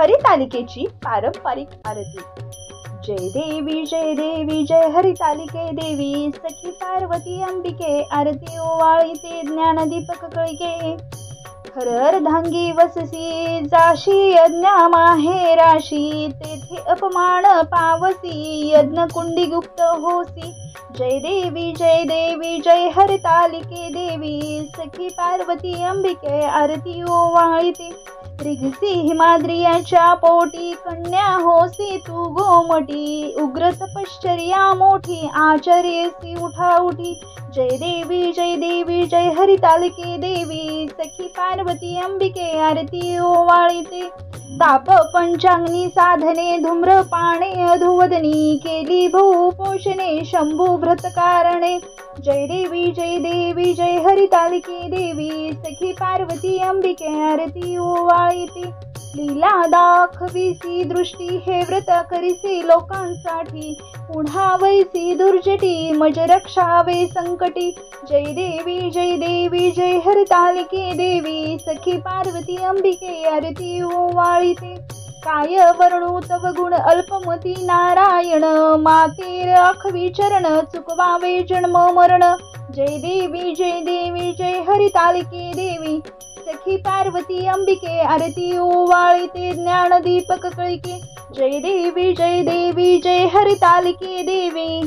हरितालिकेची पारंपरिक आरती। जय देवी जय हरितालिके देवी, सखी पार्वती अंबिके, आरती ओवाळीते ज्ञानदीपक कळिके। हर अर्धांगी वससी, जाशी यज्ञा माहेराशी, तेथे अपमान पावसी, यज्ञ कुंडी गुप्त होसी। जय देवी जय हरितालिके देवी, सखी पार्वती अंबिके, आरती ओवाळीते। रिघसी हिमाद्रियाच्या पोटी, कन्या होसी तू गोमटी, उग्र तपश्चर्या मोठी, आचर्यसी उठाउठी। जय देवी जय हरितालिके देवी, सखी पार्वती अंबिके, आरती ओवाळीते। ताप पंचाग्नी साधने, धूम्रपाने अधुवदनी, केली भूपोषणे शंभू व्रत कारणे। जय देवी जय हरितालिके देवी, सखी पार्वती अंबिके, आरती ओवाळीते। लीला दाखविसी दृष्टी, हे व्रत करिसी लोकांसाठी, पुन्हा वैसी दुर्जटी, मज रक्षावे संकटी। जय देवी जय हरितालिके देवी, सखी पार्वती अंबिके, आरती ओवाळीते। काय वर्णू तव गुण अल्पमती नारायण, माते राखवी चरण, चुकवावे जन्म मरण। जय देवी जय हरितालिके देवी, सखी पार्वती अंबिके, आरती ओवाळीते ज्ञानदीपक कळिके। जय देवी जय हरितालिके देवी।